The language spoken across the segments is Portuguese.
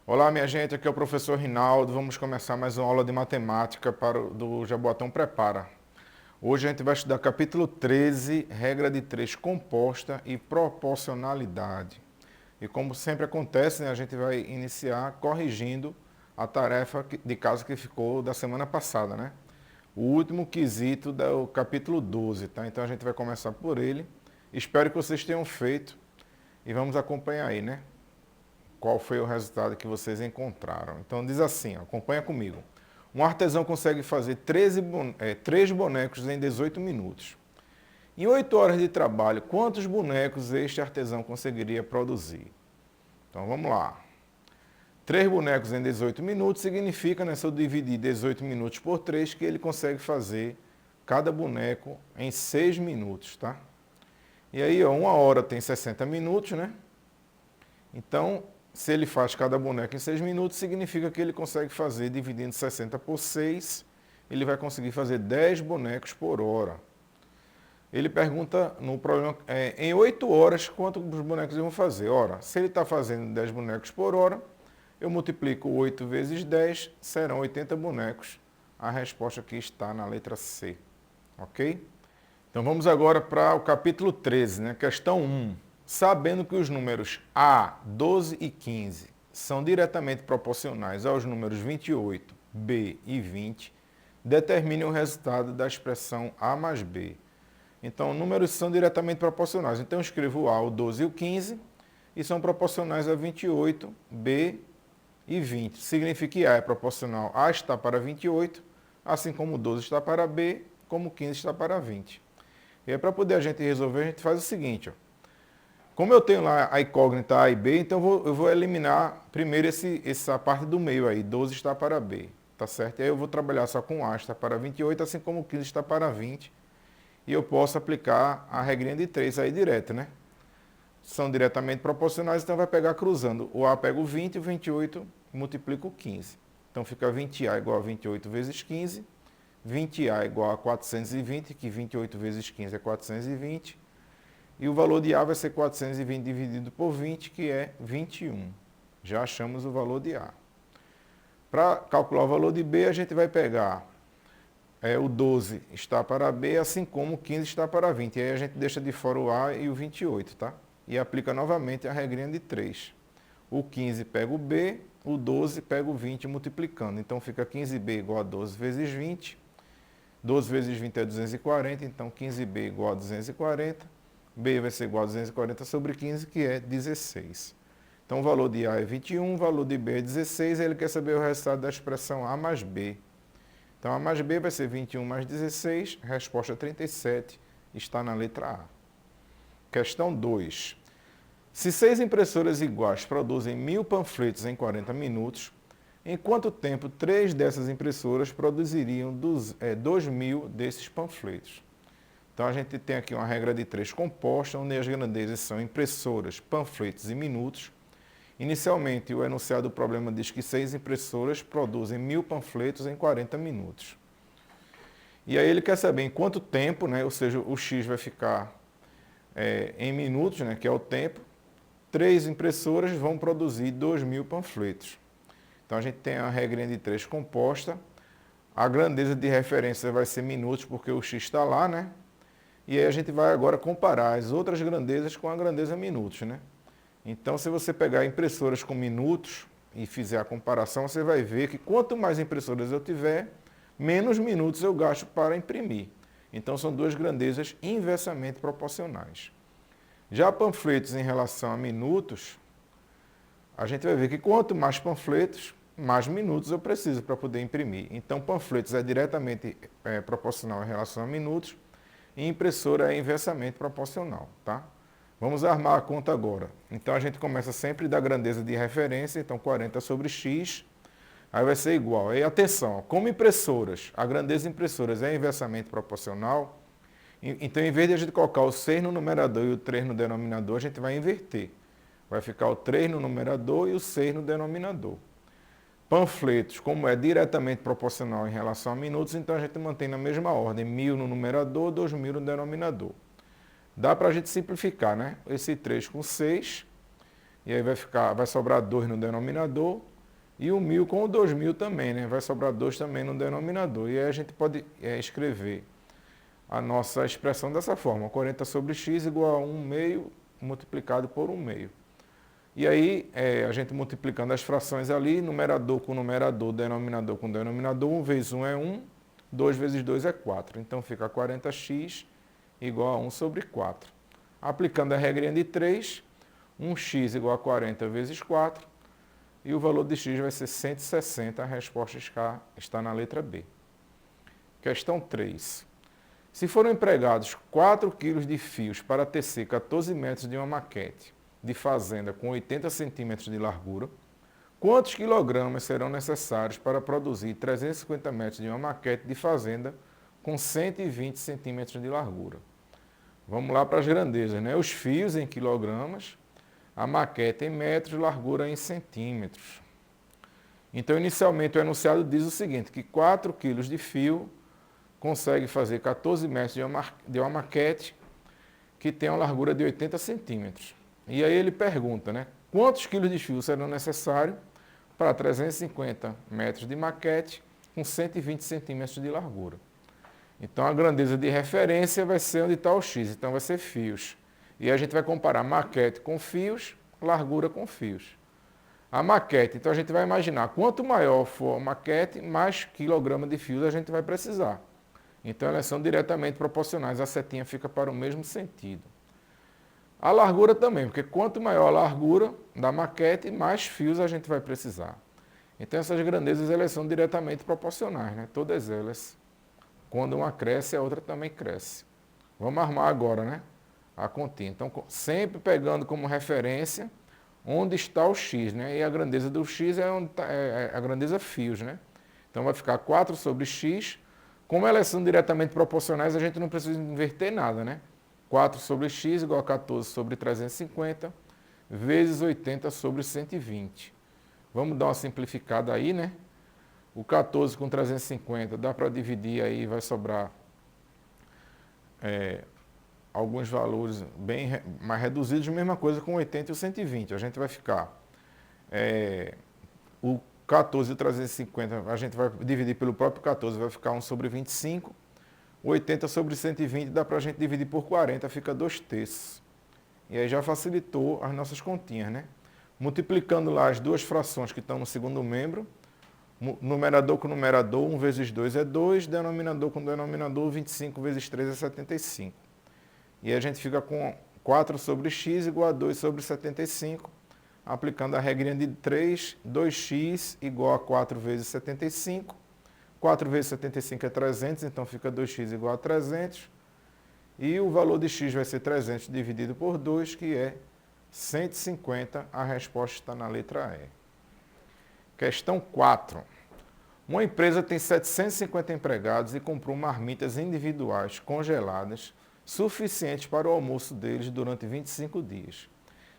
Olá, minha gente, aqui é o professor Rinaldo. Vamos começar mais uma aula de matemática do Jaboatão Prepara. Hoje a gente vai estudar capítulo 13, regra de 3 composta e proporcionalidade. E como sempre acontece, né, a gente vai iniciar corrigindo a tarefa de casa que ficou da semana passada, né? O último quesito do capítulo 12, tá? Então a gente vai começar por ele. Espero que vocês tenham feito e vamos acompanhar aí, né? Qual foi o resultado que vocês encontraram. Então diz assim, ó, acompanha comigo. Um artesão consegue fazer 3 bonecos em 18 minutos. Em 8 horas de trabalho, quantos bonecos este artesão conseguiria produzir? Então vamos lá. 3 bonecos em 18 minutos significa, né, se eu dividir 18 minutos por 3, que ele consegue fazer cada boneco em 6 minutos, tá? E aí, ó, 1 hora tem 60 minutos, né? Então, se ele faz cada boneco em 6 minutos, significa que ele consegue fazer, dividindo 60 por 6, ele vai conseguir fazer 10 bonecos por hora. Ele pergunta no problema, em 8 horas, quantos bonecos eu vou fazer? Ora, se ele está fazendo 10 bonecos por hora, eu multiplico 8 vezes 10, serão 80 bonecos. A resposta aqui está na letra C, ok? Então vamos agora para o capítulo 13, né? Questão 1. Sabendo que os números A, 12 e 15 são diretamente proporcionais aos números 28, B e 20, determine o resultado da expressão A mais B. Então, números são diretamente proporcionais. Então, eu escrevo A, o 12 e o 15, e são proporcionais a 28, B e 20. Significa que A é proporcional, A está para 28, assim como o 12 está para B, como o 15 está para 20. E aí, para poder a gente resolver, a gente faz o seguinte, ó. Como eu tenho lá a incógnita A e B, então eu vou eliminar primeiro essa parte do meio aí, 12 está para B, tá certo? E aí eu vou trabalhar só com A está para 28, assim como o 15 está para 20. E eu posso aplicar a regrinha de 3 aí direto, né? São diretamente proporcionais, então vai pegar cruzando. O A pega o 20 e o 28 multiplica o 15. Então fica 20A igual a 28 vezes 15. 20A igual a 420, que 28 vezes 15 é 420. E o valor de A vai ser 420 dividido por 20, que é 21. Já achamos o valor de A. Para calcular o valor de B, a gente vai pegar o 12 está para B, assim como o 15 está para 20. E aí a gente deixa de fora o A e o 28, tá? E aplica novamente a regrinha de 3. O 15 pega o B, o 12 pega o 20 multiplicando. Então fica 15B igual a 12 vezes 20. 12 vezes 20 é 240, então 15B igual a 240. B vai ser igual a 240 sobre 15, que é 16. Então, o valor de A é 21, o valor de B é 16, e ele quer saber o resultado da expressão A mais B. Então, A mais B vai ser 21 mais 16, resposta 37, está na letra A. Questão 2. Se 6 impressoras iguais produzem 1000 panfletos em 40 minutos, em quanto tempo 3 dessas impressoras produziriam 2.000 desses panfletos? Então, a gente tem aqui uma regra de 3 composta, onde as grandezas são impressoras, panfletos e minutos. Inicialmente, o enunciado do problema diz que 6 impressoras produzem 1000 panfletos em 40 minutos. E aí ele quer saber em quanto tempo, né, ou seja, o X vai ficar em minutos, né, que é o tempo, 3 impressoras vão produzir 2.000 panfletos. Então, a gente tem a regrinha de 3 composta. A grandeza de referência vai ser minutos, porque o X está lá, né? E aí a gente vai agora comparar as outras grandezas com a grandeza minutos, né? Então, se você pegar impressoras com minutos e fizer a comparação, você vai ver que quanto mais impressoras eu tiver, menos minutos eu gasto para imprimir. Então, são duas grandezas inversamente proporcionais. Já panfletos em relação a minutos, a gente vai ver que quanto mais panfletos, mais minutos eu preciso para poder imprimir. Então, panfletos é diretamente proporcional em relação a minutos, e impressora é inversamente proporcional, tá? Vamos armar a conta agora. Então, a gente começa sempre da grandeza de referência, então 40 sobre x, aí vai ser igual. Aí, atenção, como impressoras, a grandeza de impressoras é inversamente proporcional, então, em vez de a gente colocar o 6 no numerador e o 3 no denominador, a gente vai inverter. Vai ficar o 3 no numerador e o 6 no denominador. Panfletos, como é diretamente proporcional em relação a minutos, então a gente mantém na mesma ordem, 1000 no numerador, 2000 no denominador. Dá para a gente simplificar, né? Esse 3 com 6, e aí vai sobrar 2 no denominador, E o 1.000 com o 2.000 também, né? Vai sobrar 2 também no denominador. E aí a gente pode escrever a nossa expressão dessa forma. 40 sobre x igual a 1 meio multiplicado por 1 meio. E aí, a gente multiplicando as frações ali, numerador com numerador, denominador com denominador, 1 vezes 1 é 1, 2 vezes 2 é 4. Então fica 40x igual a 1 sobre 4. Aplicando a regrinha de 3, 1x igual a 40 vezes 4, e o valor de x vai ser 160, a resposta está na letra B. Questão 3. Se foram empregados 4 kg de fios para tecer 14 metros de uma maquete de fazenda com 80 centímetros de largura, quantos quilogramas serão necessários para produzir 350 metros de uma maquete de fazenda com 120 centímetros de largura? Vamos lá para as grandezas, né? Os fios em quilogramas, a maquete em metros, largura em centímetros. Então, inicialmente, o enunciado diz o seguinte, que 4 quilos de fio consegue fazer 14 metros de uma maquete que tem uma largura de 80 centímetros. E aí ele pergunta, né? Quantos quilos de fio serão necessários para 350 metros de maquete com 120 centímetros de largura? Então, a grandeza de referência vai ser onde está o x, então vai ser fios. E a gente vai comparar maquete com fios, largura com fios. A maquete, então a gente vai imaginar, quanto maior for a maquete, mais quilograma de fios a gente vai precisar. Então, elas são diretamente proporcionais, a setinha fica para o mesmo sentido. A largura também, porque quanto maior a largura da maquete, mais fios a gente vai precisar. Então, essas grandezas elas são diretamente proporcionais, né? Todas elas. Quando uma cresce, a outra também cresce. Vamos armar agora, né? A continha. Então, sempre pegando como referência onde está o x, né? E a grandeza do x é, onde tá, a grandeza fios, né? Então, vai ficar 4 sobre x. Como elas são diretamente proporcionais, a gente não precisa inverter nada, né? 4 sobre x igual a 14 sobre 350, vezes 80 sobre 120. Vamos dar uma simplificada aí, né? O 14 com 350 dá para dividir aí, vai sobrar alguns valores bem mais reduzidos, mesma coisa com 80 e o 120. A gente vai ficar, o 14 e o 350, a gente vai dividir pelo próprio 14, vai ficar 1 sobre 25. 80 sobre 120 dá para a gente dividir por 40, fica 2/3. E aí já facilitou as nossas continhas, né? Multiplicando lá as duas frações que estão no segundo membro, numerador com numerador, 1 vezes 2 é 2, denominador com denominador, 25 vezes 3 é 75. E aí a gente fica com 4 sobre x igual a 2 sobre 75, aplicando a regrinha de 3, 2x igual a 4 vezes 75, 4 vezes 75 é 300, então fica 2x igual a 300. E o valor de x vai ser 300 dividido por 2, que é 150. A resposta está na letra E. Questão 4. Uma empresa tem 750 empregados e comprou marmitas individuais congeladas suficientes para o almoço deles durante 25 dias.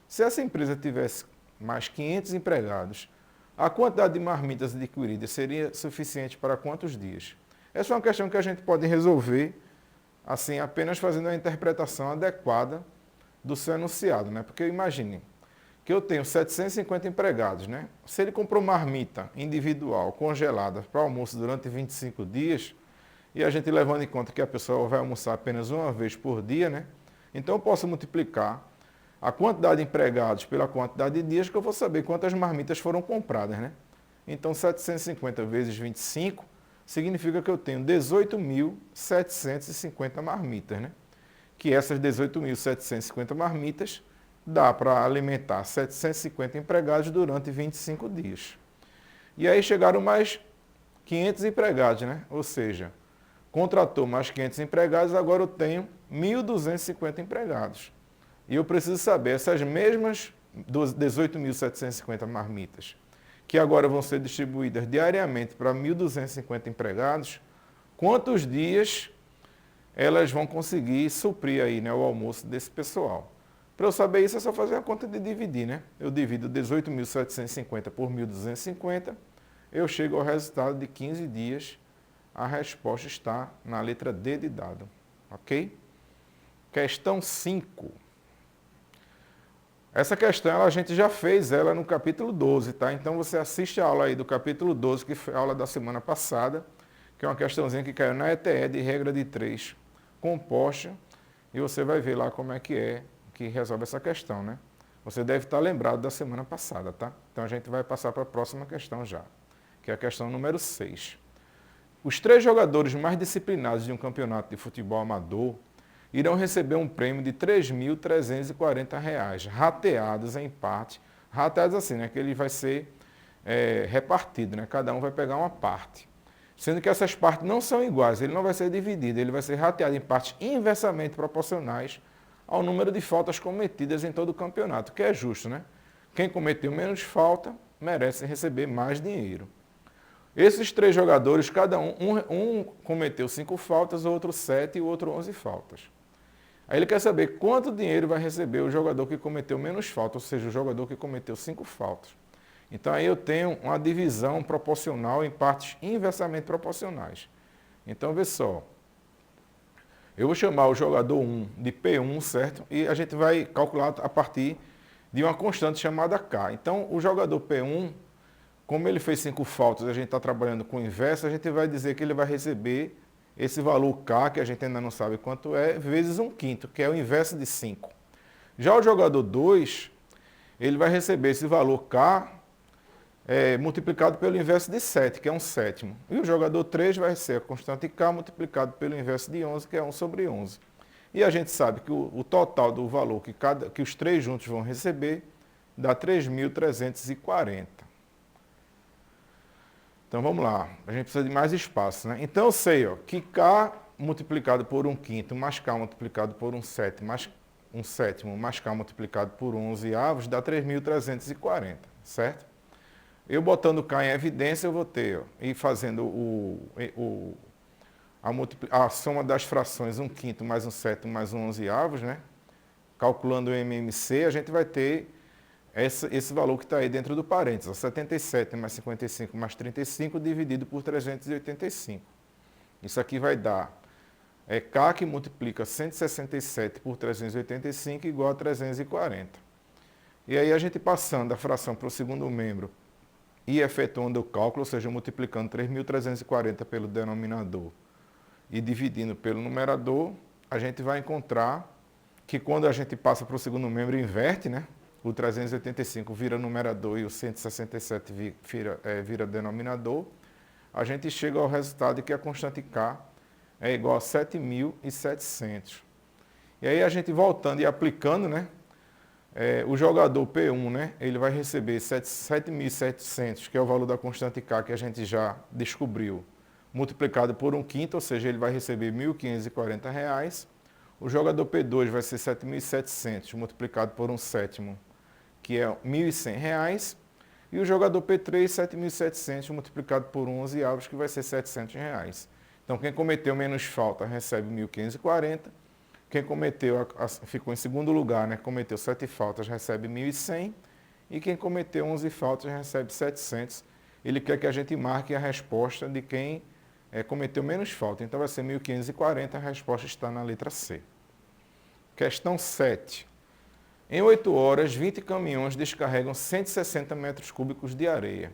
Se essa empresa tivesse mais 500 empregados, a quantidade de marmitas adquiridas seria suficiente para quantos dias? Essa é uma questão que a gente pode resolver assim, apenas fazendo a interpretação adequada do seu enunciado, né? Porque imagine que eu tenho 750 empregados, né? Se ele comprou marmita individual congelada para almoço durante 25 dias, e a gente levando em conta que a pessoa vai almoçar apenas uma vez por dia, né? Então eu posso multiplicar a quantidade de empregados pela quantidade de dias, que eu vou saber quantas marmitas foram compradas, né? Então, 750 vezes 25 significa que eu tenho 18.750 marmitas, né? Que essas 18.750 marmitas dá para alimentar 750 empregados durante 25 dias. E aí chegaram mais 500 empregados, né? Ou seja, contratou mais 500 empregados, agora eu tenho 1.250 empregados. E eu preciso saber, essas mesmas 18.750 marmitas, que agora vão ser distribuídas diariamente para 1.250 empregados, quantos dias elas vão conseguir suprir aí, né, o almoço desse pessoal. Para eu saber isso, é só fazer a conta de dividir, né? Eu divido 18.750 por 1.250, eu chego ao resultado de 15 dias. A resposta está na letra D de dado, ok? Questão 5. Essa questão a gente já fez ela no capítulo 12, tá? Então você assiste a aula aí do capítulo 12, que foi a aula da semana passada, que é uma questãozinha que caiu na ETE de regra de 3 composta, e você vai ver lá como é que resolve essa questão, né? Você deve estar lembrado da semana passada, tá? Então a gente vai passar para a próxima questão já, que é a questão número 6. Os 3 jogadores mais disciplinados de um campeonato de futebol amador irão receber um prêmio de R$ 3.340, rateados em parte. Rateados assim, né? Que ele vai ser repartido, né? Cada um vai pegar uma parte. Sendo que essas partes não são iguais, ele não vai ser dividido, ele vai ser rateado em partes inversamente proporcionais ao número de faltas cometidas em todo o campeonato, que é justo, né? Quem cometeu menos falta merece receber mais dinheiro. Esses 3 jogadores, cada um cometeu 5 faltas, o outro 7 e o outro 11 faltas. Aí ele quer saber quanto dinheiro vai receber o jogador que cometeu menos faltas, ou seja, o jogador que cometeu 5 faltas. Então aí eu tenho uma divisão proporcional em partes inversamente proporcionais. Então vê só, eu vou chamar o jogador 1 de P1, certo? E a gente vai calcular a partir de uma constante chamada K. Então o jogador P1, como ele fez 5 faltas e a gente está trabalhando com o inverso, a gente vai dizer que ele vai receber esse valor K, que a gente ainda não sabe quanto é, vezes 1/5, que é o inverso de 5. Já o jogador 2, ele vai receber esse valor K multiplicado pelo inverso de 7, que é 1/7. E o jogador 3 vai ser a constante K multiplicado pelo inverso de 11, que é 1/11. E a gente sabe que o total do valor que os 3 juntos vão receber dá 3.340. Então vamos lá, a gente precisa de mais espaço, né? Então eu sei que K multiplicado por 1/5 mais K multiplicado por 1/7 mais 1/7 mais K multiplicado por 11 avos dá 3.340, certo? Eu botando K em evidência, eu vou ter, e fazendo a soma das frações 1/5 mais 1/7 mais 11 avos, né? Calculando o MMC, a gente vai ter esse valor que está aí dentro do parênteses, 77 mais 55 mais 35 dividido por 385. Isso aqui vai dar K que multiplica 167 por 385 igual a 340. E aí a gente passando a fração para o segundo membro e efetuando o cálculo, ou seja, multiplicando 3.340 pelo denominador e dividindo pelo numerador, a gente vai encontrar que quando a gente passa para o segundo membro e inverte, né? O 385 vira numerador e o 167 vira denominador, a gente chega ao resultado de que a constante K é igual a 7.700. E aí a gente voltando e aplicando, né? O jogador P1, né? Ele vai receber 7.700, que é o valor da constante K que a gente já descobriu, multiplicado por 1/5, ou seja, ele vai receber R$ 1.540. O jogador P2 vai ser 7.700 multiplicado por 1/7, que é R$ 1.100, e o jogador P3, 7.700 multiplicado por 11 avos, que vai ser R$ 700. Então, quem cometeu menos falta recebe 1.540, quem ficou em segundo lugar, né, cometeu 7 faltas, recebe 1.100, e quem cometeu 11 faltas recebe 700. Ele quer que a gente marque a resposta de quem cometeu menos falta. Então, vai ser 1.540, a resposta está na letra C. Questão 7. Em 8 horas, 20 caminhões descarregam 160 metros cúbicos de areia.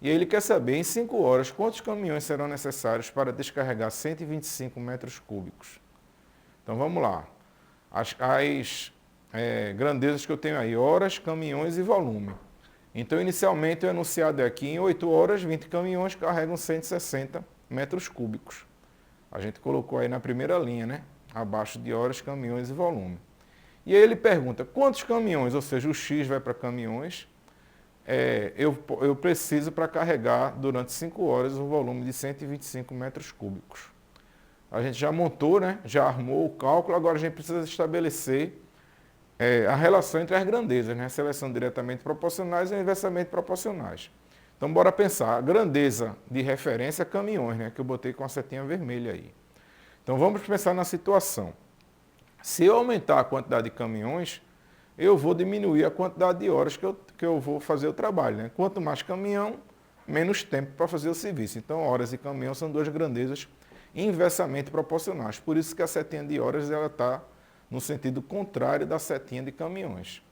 E aí ele quer saber, em 5 horas, quantos caminhões serão necessários para descarregar 125 metros cúbicos. Então vamos lá. As grandezas que eu tenho aí, horas, caminhões e volume. Então, inicialmente, o enunciado é aqui, em 8 horas, 20 caminhões carregam 160 metros cúbicos. A gente colocou aí na primeira linha, né? Abaixo de horas, caminhões e volume. E aí ele pergunta, quantos caminhões, ou seja, o X vai para caminhões, eu preciso para carregar durante 5 horas o volume de 125 metros cúbicos. A gente já montou, né? Já armou o cálculo, agora a gente precisa estabelecer a relação entre as grandezas, né? Seleção diretamente proporcionais e inversamente proporcionais. Então, bora pensar. A grandeza de referência é caminhões, né? Que eu botei com a setinha vermelha aí. Então, vamos pensar na situação. Se eu aumentar a quantidade de caminhões, eu vou diminuir a quantidade de horas que eu vou fazer o trabalho, né? Quanto mais caminhão, menos tempo para fazer o serviço. Então, horas e caminhão são duas grandezas inversamente proporcionais. Por isso que a setinha de horas está no sentido contrário da setinha de caminhões.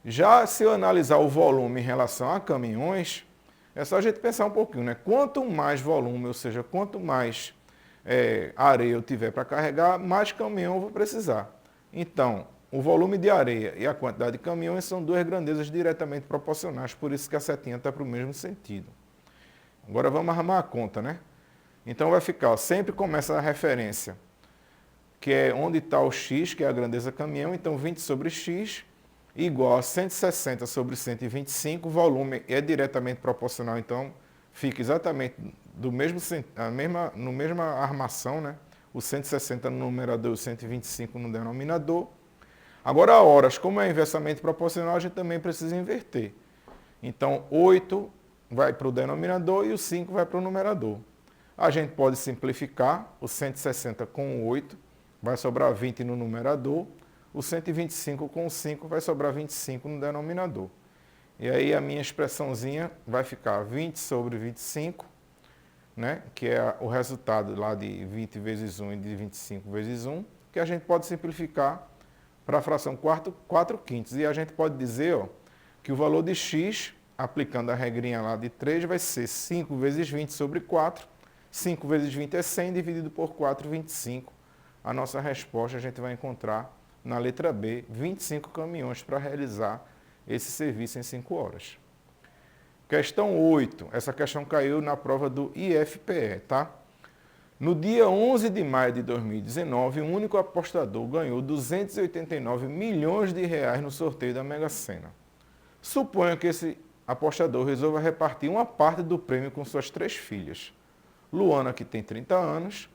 Já se eu analisar o volume em relação a caminhões, é só a gente pensar um pouquinho, né? Quanto mais volume, ou seja, quanto mais areia eu tiver para carregar, mais caminhão eu vou precisar. Então, o volume de areia e a quantidade de caminhões são duas grandezas diretamente proporcionais, por isso que a setinha está para o mesmo sentido. Agora vamos arrumar a conta, né? Então vai ficar, ó, sempre começa a referência, que é onde está o x, que é a grandeza caminhão, então 20 sobre x, igual a 160 sobre 125, o volume é diretamente proporcional, então fica exatamente no mesma armação, né? O 160 no numerador e o 125 no denominador. Agora, horas, como é inversamente proporcional, a gente também precisa inverter. Então, 8 vai para o denominador e o 5 vai para o numerador. A gente pode simplificar o 160 com o 8, vai sobrar 20 no numerador. O 125 com o 5 vai sobrar 25 no denominador. E aí a minha expressãozinha vai ficar 20 sobre 25, né, que é o resultado lá de 20 vezes 1 e de 25 vezes 1, que a gente pode simplificar para a fração 4 quintos. E a gente pode dizer, ó, que o valor de x, aplicando a regrinha lá de 3, vai ser 5 vezes 20 sobre 4. 5 vezes 20 é 100, dividido por 4, 25. A nossa resposta a gente vai encontrar na letra B, 25 caminhões para realizar esse serviço em 5 horas. Questão 8. Essa questão caiu na prova do IFPE, tá? No dia 11 de maio de 2019, um único apostador ganhou 289 milhões de reais no sorteio da Mega Sena. Suponha que esse apostador resolva repartir uma parte do prêmio com suas 3 filhas. Luana, que tem 30 anos,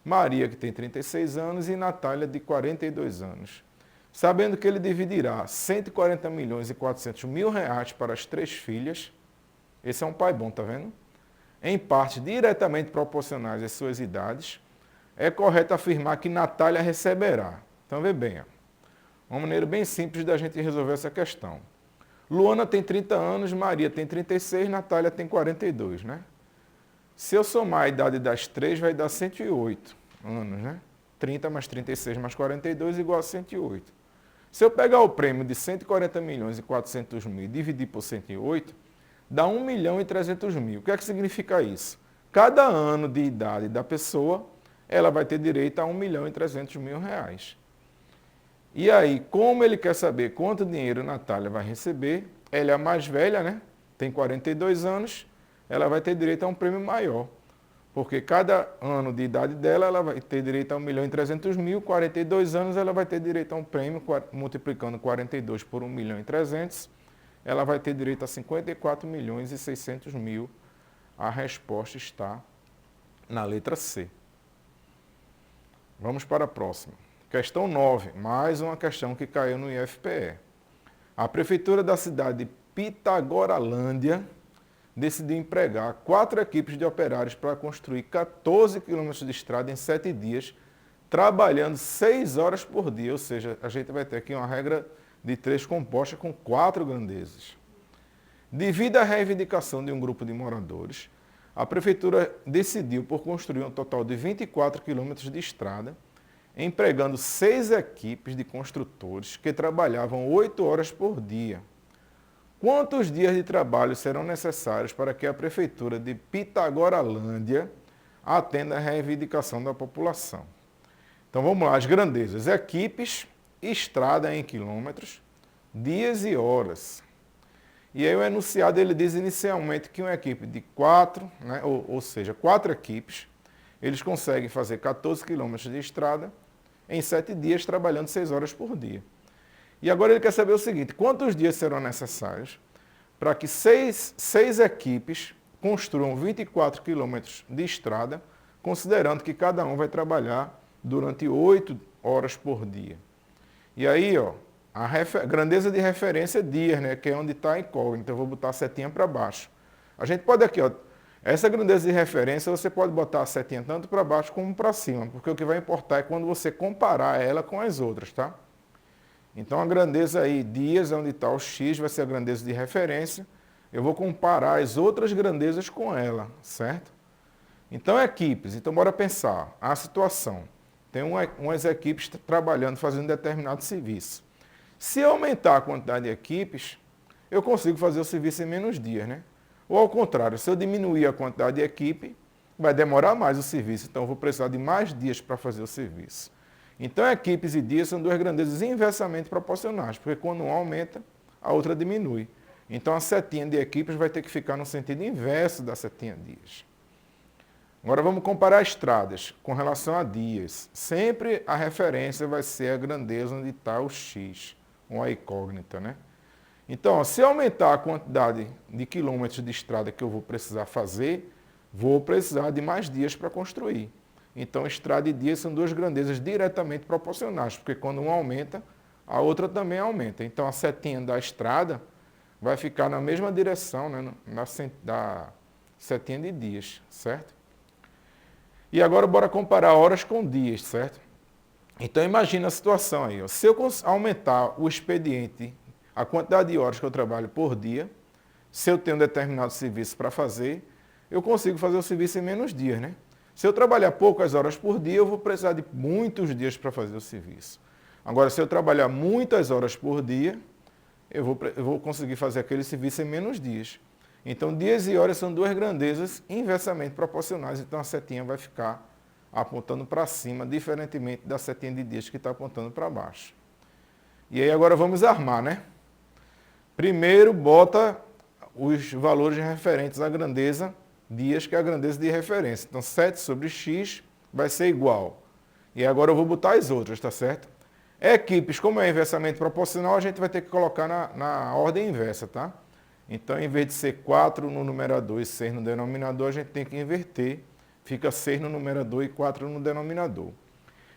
Maria, que tem 36 anos, e Natália, de 42 anos. Sabendo que ele dividirá 140 milhões e 400 mil reais para as 3 filhas, esse é um pai bom, tá vendo? Em partes diretamente proporcionais às suas idades, é correto afirmar que Natália receberá. Então, vê bem, ó, uma maneira bem simples da gente resolver essa questão. Luana tem 30 anos, Maria tem 36, Natália tem 42, né? Se eu somar a idade das 3, vai dar 108 anos, né? 30 mais 36 mais 42 igual a 108. Se eu pegar o prêmio de 140 milhões e 400 mil e dividir por 108, dá 1 milhão e 300 mil. O que é que significa isso? Cada ano de idade da pessoa, ela vai ter direito a 1 milhão e 300 mil reais. E aí, como ele quer saber quanto dinheiro Natália vai receber, ela é a mais velha, né? Tem 42 anos, ela vai ter direito a um prêmio maior. Porque cada ano de idade dela, ela vai ter direito a 1 milhão e 300 mil, 42 anos ela vai ter direito a um prêmio, multiplicando 42 por 1 milhão e 300, ela vai ter direito a 54 milhões e 600 mil. A resposta está na letra C. Vamos para a próxima. Questão 9, mais uma questão que caiu no IFPE. A prefeitura da cidade de Pitagoralândia decidiu empregar 4 equipes de operários para construir 14 quilômetros de estrada em 7 dias, trabalhando 6 horas por dia, ou seja, a gente vai ter aqui uma regra de 3 composta com 4 grandezas. Devido à reivindicação de um grupo de moradores, a prefeitura decidiu por construir um total de 24 quilômetros de estrada, empregando 6 equipes de construtores que trabalhavam 8 horas por dia. Quantos dias de trabalho serão necessários para que a prefeitura de Pitagoralândia atenda à reivindicação da população? Então vamos lá, as grandezas. Equipes, estrada em quilômetros, dias e horas. E aí o enunciado ele diz inicialmente que uma equipe de 4, né, ou seja, 4 equipes, eles conseguem fazer 14 quilômetros de estrada em 7 dias, trabalhando 6 horas por dia. E agora ele quer saber o seguinte, quantos dias serão necessários para que 6 equipes construam 24 quilômetros de estrada, considerando que cada um vai trabalhar durante 8 horas por dia. E aí, ó, a grandeza de referência é dias, né, que é onde está a incógnita. Eu vou botar a setinha para baixo. A gente pode aqui, ó, essa grandeza de referência você pode botar a setinha tanto para baixo como para cima, porque o que vai importar é quando você comparar ela com as outras, tá? Então a grandeza aí, dias, onde está o x, vai ser a grandeza de referência. Eu vou comparar as outras grandezas com ela, certo? Então equipes, então bora pensar. A situação, tem umas equipes trabalhando, fazendo determinado serviço. Se eu aumentar a quantidade de equipes, eu consigo fazer o serviço em menos dias, né? Ou ao contrário, se eu diminuir a quantidade de equipe, vai demorar mais o serviço, então eu vou precisar de mais dias para fazer o serviço. Então, equipes e dias são duas grandezas inversamente proporcionais, porque quando um aumenta, a outra diminui. Então, a setinha de equipes vai ter que ficar no sentido inverso da setinha de dias. Agora, vamos comparar estradas com relação a dias. Sempre a referência vai ser a grandeza onde está o x, uma incógnita, né? Então, se aumentar a quantidade de quilômetros de estrada que eu vou precisar fazer, vou precisar de mais dias para construir. Então, estrada e dias são duas grandezas diretamente proporcionais, porque quando uma aumenta, a outra também aumenta. Então, a setinha da estrada vai ficar na mesma direção, né, da setinha de dias, certo? E agora, bora comparar horas com dias, certo? Então, imagina a situação aí. Ó. Se eu aumentar o expediente, a quantidade de horas que eu trabalho por dia, se eu tenho um determinado serviço para fazer, eu consigo fazer o serviço em menos dias, né? Se eu trabalhar poucas horas por dia, eu vou precisar de muitos dias para fazer o serviço. Agora, se eu trabalhar muitas horas por dia, eu vou conseguir fazer aquele serviço em menos dias. Então, dias e horas são duas grandezas inversamente proporcionais, então a setinha vai ficar apontando para cima, diferentemente da setinha de dias que está apontando para baixo. E aí agora vamos armar, né? Primeiro, bota os valores referentes à grandeza dias, que é a grandeza de referência. Então, 7 sobre x vai ser igual. E agora eu vou botar as outras, tá certo? Equipes, como é inversamente proporcional, a gente vai ter que colocar na ordem inversa, tá? Então, em vez de ser 4 no numerador e 6 no denominador, a gente tem que inverter. Fica 6 no numerador e 4 no denominador.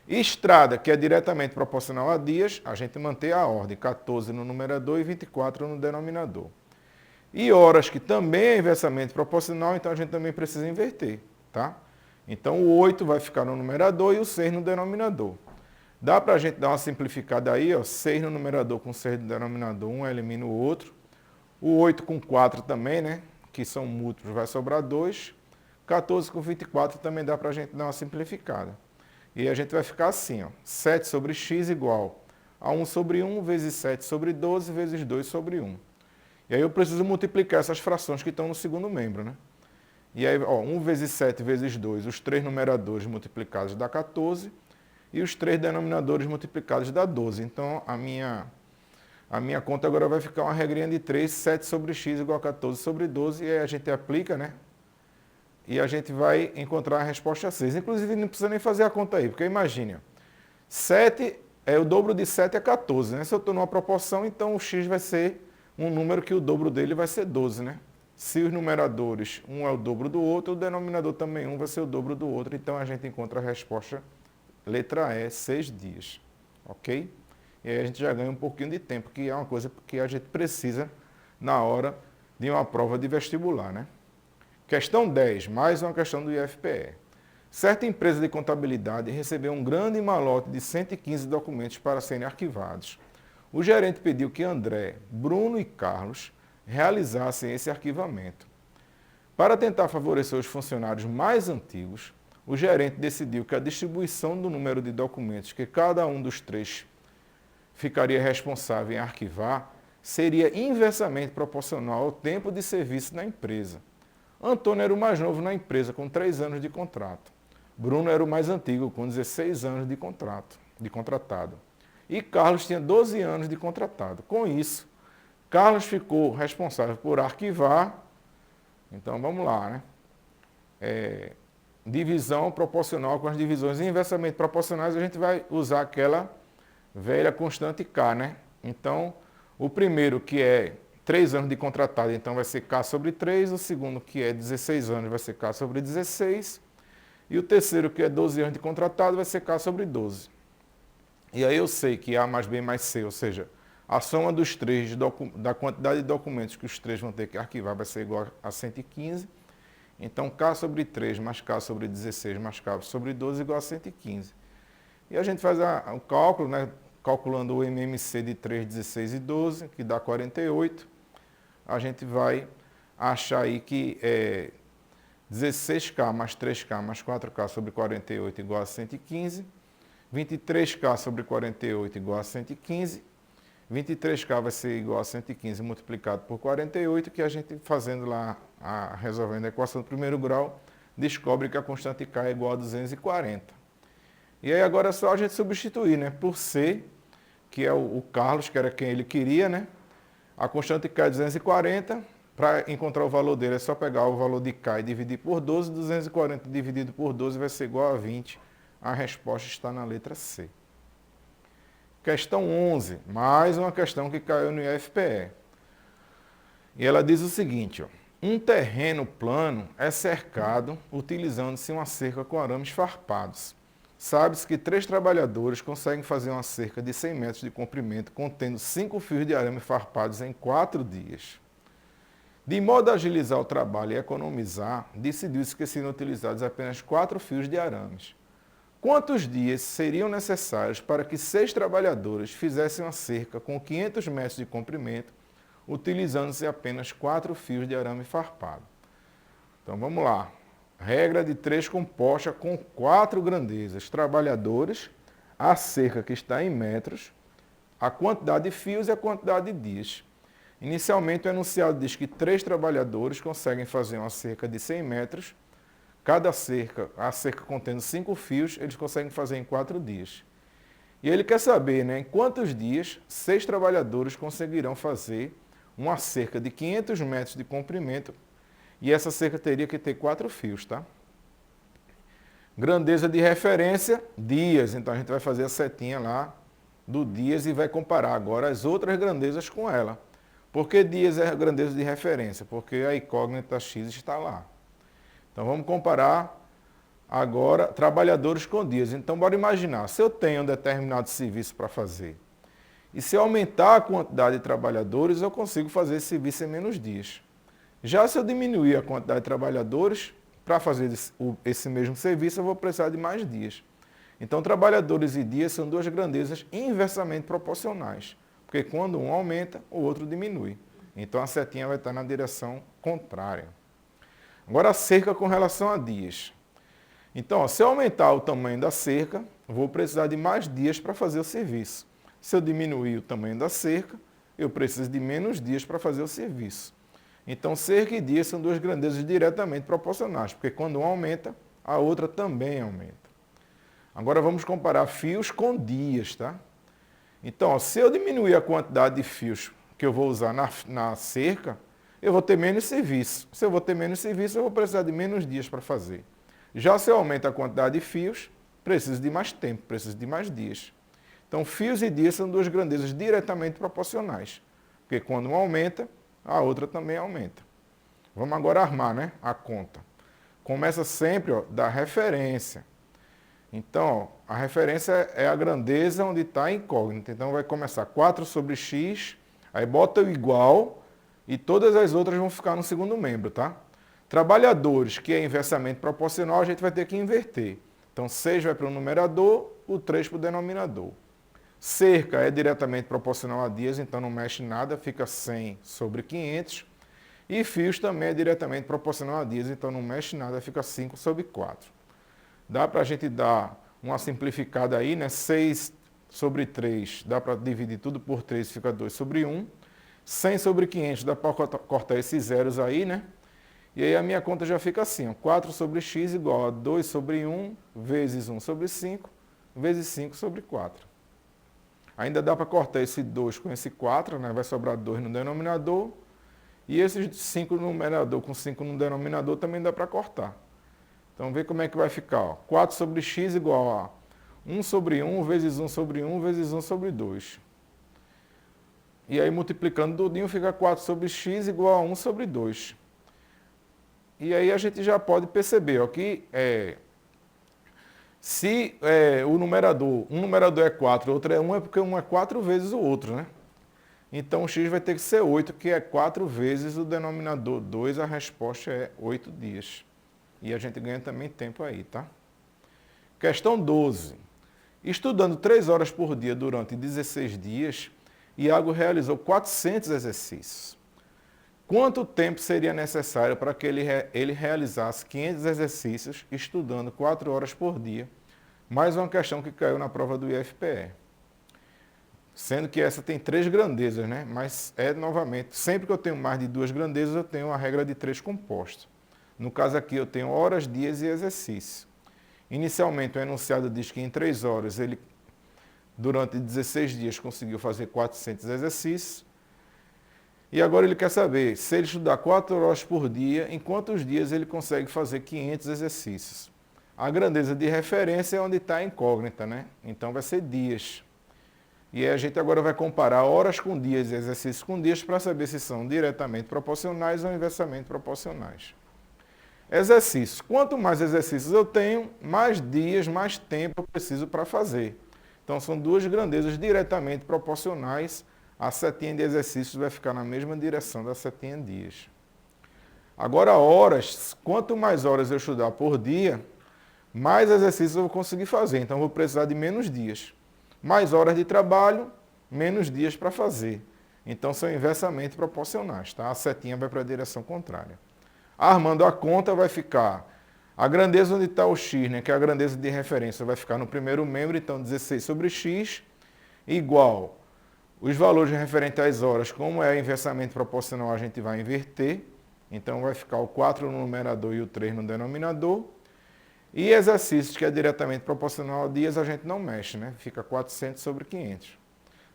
Estrada, que é diretamente proporcional a dias, a gente mantém a ordem, 14 no numerador e 24 no denominador. E horas, que também é inversamente proporcional, então a gente também precisa inverter, tá? Então o 8 vai ficar no numerador e o 6 no denominador. Dá para a gente dar uma simplificada aí, ó, 6 no numerador com 6 no denominador, um elimina o outro. O 8 com 4 também, né, que são múltiplos, vai sobrar 2. 14 com 24 também dá para a gente dar uma simplificada. E a gente vai ficar assim, ó, 7 sobre x igual a 1 sobre 1 vezes 7 sobre 12 vezes 2 sobre 1. E aí eu preciso multiplicar essas frações que estão no segundo membro, né? E aí, ó, 1 vezes 7 vezes 2, os 3 numeradores multiplicados dá 14 e os 3 denominadores multiplicados dá 12. Então, a minha conta agora vai ficar uma regrinha de 3, 7 sobre x igual a 14 sobre 12, e aí a gente aplica, né? E a gente vai encontrar a resposta 6. Inclusive, não precisa nem fazer a conta aí, porque imagine, 7 o dobro de 7 é 14, né? Se eu estou numa proporção, então o x vai ser um número que o dobro dele vai ser 12, né? Se os numeradores, um é o dobro do outro, o denominador também um vai ser o dobro do outro. Então, a gente encontra a resposta, letra E, 6 dias. Ok? E aí a gente já ganha um pouquinho de tempo, que é uma coisa que a gente precisa na hora de uma prova de vestibular, né? Questão 10, mais uma questão do IFPE. Certa empresa de contabilidade recebeu um grande malote de 115 documentos para serem arquivados. O gerente pediu que André, Bruno e Carlos realizassem esse arquivamento. Para tentar favorecer os funcionários mais antigos, o gerente decidiu que a distribuição do número de documentos que cada um dos três ficaria responsável em arquivar seria inversamente proporcional ao tempo de serviço na empresa. Antônio era o mais novo na empresa, com 3 anos de contrato. Bruno era o mais antigo, com 16 anos de contratado. E Carlos tinha 12 anos de contratado. Com isso, Carlos ficou responsável por arquivar. Então, vamos lá, né? Divisão proporcional com as divisões inversamente proporcionais, a gente vai usar aquela velha constante K, né? Então, o primeiro, que é 3 anos de contratado, então vai ser K sobre 3. O segundo, que é 16 anos, vai ser K sobre 16. E o terceiro, que é 12 anos de contratado, vai ser K sobre 12. E aí eu sei que A mais B mais C, ou seja, a soma dos três, da quantidade de documentos que os três vão ter que arquivar, vai ser igual a 115. Então, K sobre 3 mais K sobre 16 mais K sobre 12 igual a 115. E a gente faz o cálculo, né? Calculando o MMC de 3, 16 e 12, que dá 48. A gente vai achar aí que 16K mais 3K mais 4K sobre 48 igual a 115. 23K sobre 48 igual a 115. 23K vai ser igual a 115 multiplicado por 48, que a gente fazendo lá, resolvendo a equação do primeiro grau, descobre que a constante K é igual a 240. E aí agora é só a gente substituir, né? Por C, que é o Carlos, que era quem ele queria, né? A constante K é 240, para encontrar o valor dele é só pegar o valor de K e dividir por 12, 240 dividido por 12 vai ser igual a 20. A resposta está na letra C. Questão 11, mais uma questão que caiu no IFPE. E ela diz o seguinte, ó, um terreno plano é cercado utilizando-se uma cerca com arames farpados. Sabe-se que 3 trabalhadores conseguem fazer uma cerca de 100 metros de comprimento contendo 5 fios de arame farpados em 4 dias. De modo a agilizar o trabalho e economizar, decidiu-se que seriam utilizados apenas 4 fios de arames. Quantos dias seriam necessários para que 6 trabalhadores fizessem uma cerca com 500 metros de comprimento, utilizando-se apenas 4 fios de arame farpado? Então vamos lá. Regra de 3 composta com 4 grandezas. Trabalhadores, a cerca que está em metros, a quantidade de fios e a quantidade de dias. Inicialmente o enunciado diz que 3 trabalhadores conseguem fazer uma cerca de 100 metros. Cada cerca, a cerca contendo 5 fios, eles conseguem fazer em 4 dias. E ele quer saber, né, em quantos dias 6 trabalhadores conseguirão fazer uma cerca de 500 metros de comprimento, e essa cerca teria que ter 4 fios, tá? Grandeza de referência, dias. Então a gente vai fazer a setinha lá do dias e vai comparar agora as outras grandezas com ela. Por que dias é a grandeza de referência? Porque a incógnita x está lá. Então vamos comparar agora trabalhadores com dias. Então bora imaginar, se eu tenho um determinado serviço para fazer, e se eu aumentar a quantidade de trabalhadores, eu consigo fazer esse serviço em menos dias. Já se eu diminuir a quantidade de trabalhadores, para fazer esse mesmo serviço, eu vou precisar de mais dias. Então trabalhadores e dias são duas grandezas inversamente proporcionais, porque quando um aumenta, o outro diminui. Então a setinha vai estar na direção contrária. Agora a cerca com relação a dias. Então, se eu aumentar o tamanho da cerca, vou precisar de mais dias para fazer o serviço. Se eu diminuir o tamanho da cerca, eu preciso de menos dias para fazer o serviço. Então, cerca e dias são duas grandezas diretamente proporcionais, porque quando um aumenta, a outra também aumenta. Agora vamos comparar fios com dias, tá? Então, se eu diminuir a quantidade de fios que eu vou usar na cerca, eu vou ter menos serviço. Se eu vou ter menos serviço, eu vou precisar de menos dias para fazer. Já se eu aumento a quantidade de fios, preciso de mais tempo, preciso de mais dias. Então, fios e dias são duas grandezas diretamente proporcionais, porque quando um aumenta, a outra também aumenta. Vamos agora armar, né, a conta. Começa sempre da referência. Então, a referência é a grandeza onde está a incógnita. Então, vai começar 4 sobre x, aí bota o igual, e todas as outras vão ficar no segundo membro, tá? Trabalhadores, que é inversamente proporcional, a gente vai ter que inverter. Então, 6 vai para o numerador, o 3 para o denominador. Cerca é diretamente proporcional a dias, então não mexe nada, fica 100 sobre 500. E fios também é diretamente proporcional a dias, então não mexe nada, fica 5 sobre 4. Dá para a gente dar uma simplificada aí, né? 6 sobre 3, dá para dividir tudo por 3, fica 2 sobre 1. 100 sobre 500, dá para cortar esses zeros aí, né? E aí a minha conta já fica assim, ó, 4 sobre x igual a 2 sobre 1 vezes 1 sobre 5, vezes 5 sobre 4. Ainda dá para cortar esse 2 com esse 4, né? Vai sobrar 2 no denominador. E esse 5 no numerador com 5 no denominador também dá para cortar. Então vê como é que vai ficar. Ó. 4 sobre x igual a 1 sobre 1 vezes 1 sobre 1 vezes 1 sobre 2. E aí multiplicando tudinho fica 4 sobre x igual a 1 sobre 2. E aí a gente já pode perceber ó, que se um numerador é 4, o outro é 1, é porque um é 4 vezes o outro, né? Então o x vai ter que ser 8, que é 4 vezes o denominador 2, a resposta é 8 dias. E a gente ganha também tempo aí, tá? Questão 12. Estudando 3 horas por dia durante 16 dias, Iago realizou 400 exercícios. Quanto tempo seria necessário para que ele realizasse 500 exercícios estudando 4 horas por dia? Mais uma questão que caiu na prova do IFPE. Sendo que essa tem 3 grandezas, né? Mas novamente, sempre que eu tenho mais de 2 grandezas, eu tenho a regra de 3 composta. No caso aqui, eu tenho horas, dias e exercício. Inicialmente, o enunciado diz que em 3 horas, ele, durante 16 dias, conseguiu fazer 400 exercícios. E agora ele quer saber, se ele estudar 4 horas por dia, em quantos dias ele consegue fazer 500 exercícios. A grandeza de referência é onde está a incógnita, né? Então vai ser dias. E aí a gente agora vai comparar horas com dias e exercícios com dias para saber se são diretamente proporcionais ou inversamente proporcionais. Exercícios. Quanto mais exercícios eu tenho, mais dias, mais tempo eu preciso para fazer. Então são 2 grandezas diretamente proporcionais. A setinha de exercícios vai ficar na mesma direção da setinha de dias. Agora horas, quanto mais horas eu estudar por dia, mais exercícios eu vou conseguir fazer. Então eu vou precisar de menos dias. Mais horas de trabalho, menos dias para fazer. Então são inversamente proporcionais, tá? A setinha vai para a direção contrária. Armando a conta vai ficar a grandeza onde está o x, né, que é a grandeza de referência, vai ficar no primeiro membro, então 16 sobre x, igual os valores referentes às horas, como é inversamente proporcional, a gente vai inverter. Então vai ficar o 4 no numerador e o 3 no denominador. E exercícios, que é diretamente proporcional a dias, a gente não mexe, né? Fica 400 sobre 500.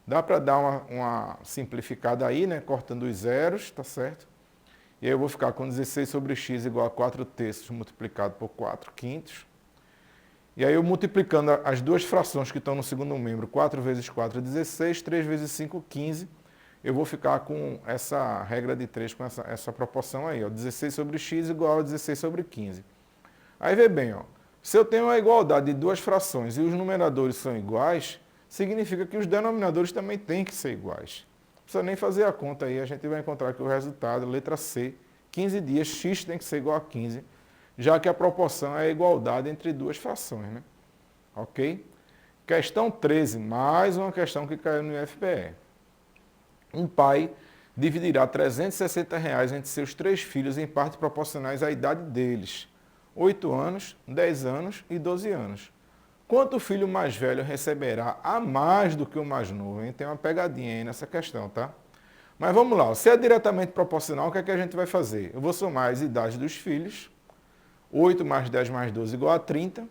Dá para dar uma simplificada aí, né? Cortando os zeros, tá certo? E aí eu vou ficar com 16 sobre x igual a 4 terços multiplicado por 4 quintos. E aí eu multiplicando as 2 frações que estão no segundo membro, 4 vezes 4 é 16, 3 vezes 5, 15. Eu vou ficar com essa regra de 3, com essa proporção aí, ó, 16 sobre x igual a 16 sobre 15. Aí vê bem, ó, se eu tenho a igualdade de 2 frações e os numeradores são iguais, significa que os denominadores também têm que ser iguais. Não precisa nem fazer a conta aí, a gente vai encontrar que o resultado, letra C, 15 dias, x tem que ser igual a 15, já que a proporção é a igualdade entre 2 frações, né? Ok? Questão 13, mais uma questão que caiu no IFPE. Um pai dividirá R$360 entre seus 3 filhos em partes proporcionais à idade deles. 8 anos, 10 anos e 12 anos. Quanto o filho mais velho receberá a mais do que o mais novo? Hein? Tem uma pegadinha aí nessa questão, tá? Mas vamos lá, se é diretamente proporcional, o que é que a gente vai fazer? Eu vou somar as idades dos filhos. 8 mais 10 mais 12 igual a 30.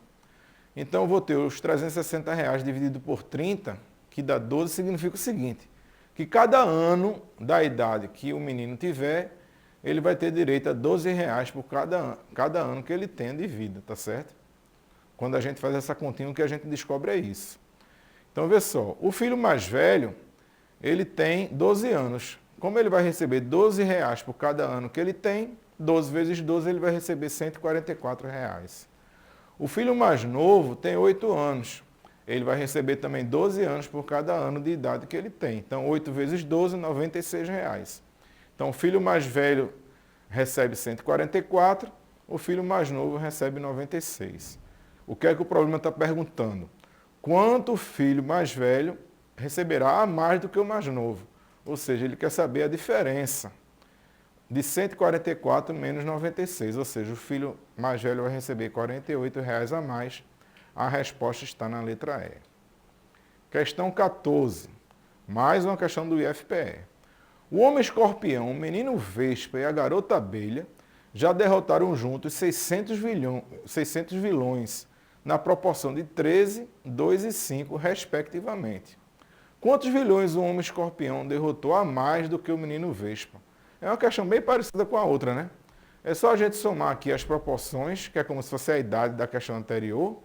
Então eu vou ter os R$360 dividido por 30, que dá 12, significa o seguinte, que cada ano da idade que o menino tiver, ele vai ter direito a R$12 por cada ano que ele tenha de vida, tá certo? Quando a gente faz essa continha, o que a gente descobre é isso. Então, vê só, o filho mais velho, ele tem 12 anos. Como ele vai receber R$12 por cada ano que ele tem, 12 vezes 12, ele vai receber R$144. O filho mais novo tem 8 anos. Ele vai receber também 12 anos por cada ano de idade que ele tem. Então, 8 vezes 12, R$96. Então, o filho mais velho recebe 144, o filho mais novo recebe 96. O que é que o problema está perguntando? Quanto o filho mais velho receberá a mais do que o mais novo? Ou seja, ele quer saber a diferença de 144 menos 96. Ou seja, o filho mais velho vai receber R$48 a mais. A resposta está na letra E. Questão 14. Mais uma questão do IFPE. O homem escorpião, o menino vespa e a garota abelha já derrotaram juntos 600 vilões na proporção de 13, 2 e 5, respectivamente. Quantos vilões o homem escorpião derrotou a mais do que o menino vespa? É uma questão bem parecida com a outra, né? É só a gente somar aqui as proporções, que é como se fosse a idade da questão anterior.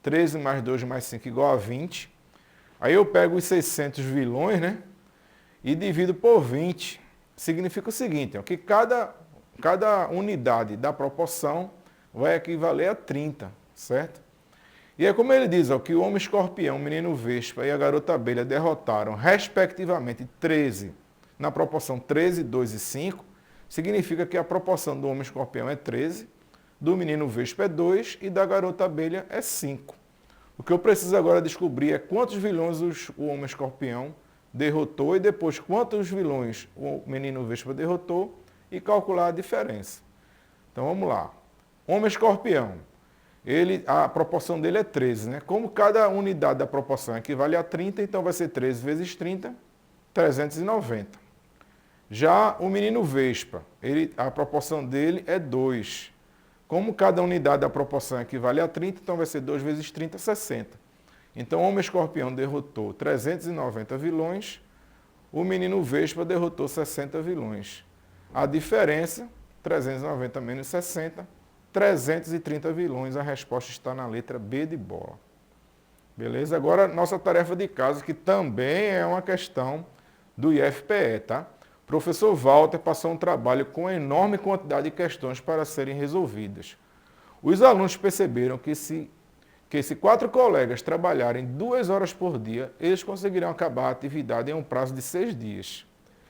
13 mais 2 mais 5 igual a 20. Aí eu pego os 600 vilões, né? E divido por 20. Significa o seguinte, ó, que cada unidade da proporção vai equivaler a 30, certo? E é como ele diz, ó, que o homem escorpião, o menino vespa e a garota abelha derrotaram, respectivamente, 13, na proporção 13, 2 e 5, significa que a proporção do homem escorpião é 13, do menino vespa é 2 e da garota abelha é 5. O que eu preciso agora descobrir é quantos vilões o homem escorpião derrotou e depois quantos vilões o menino vespa derrotou e calcular a diferença. Então vamos lá. Homem escorpião. a proporção dele é 13, né? Como cada unidade da proporção equivale a 30, então vai ser 13 vezes 30, 390. Já o menino Vespa, a proporção dele é 2. Como cada unidade da proporção equivale a 30, então vai ser 2 vezes 30, 60. Então, o Homem Escorpião derrotou 390 vilões, o menino Vespa derrotou 60 vilões. A diferença, 390 menos 60, 330 vilões. A resposta está na letra B de bola. Beleza? Agora, nossa tarefa de casa, que também é uma questão do IFPE, tá? O professor Walter passou um trabalho com enorme quantidade de questões para serem resolvidas. Os alunos perceberam que se 4 colegas trabalharem 2 horas por dia, eles conseguirão acabar a atividade em um prazo de 6 dias.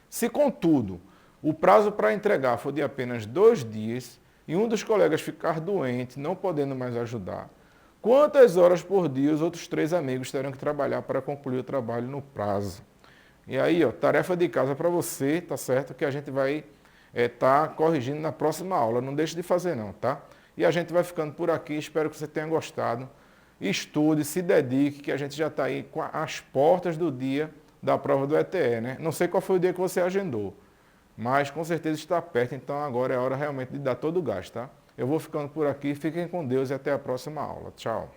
Se, contudo, o prazo para entregar for de apenas 2 dias e um dos colegas ficar doente, não podendo mais ajudar, quantas horas por dia os outros 3 amigos terão que trabalhar para concluir o trabalho no prazo? E aí, tarefa de casa para você, tá certo? Que a gente vai estar corrigindo na próxima aula. Não deixe de fazer não, tá? E a gente vai ficando por aqui. Espero que você tenha gostado. Estude, se dedique, que a gente já está aí com as portas do dia da prova do ETE, né? Não sei qual foi o dia que você agendou, mas com certeza está perto. Então agora é a hora realmente de dar todo o gás, tá? Eu vou ficando por aqui. Fiquem com Deus e até a próxima aula. Tchau.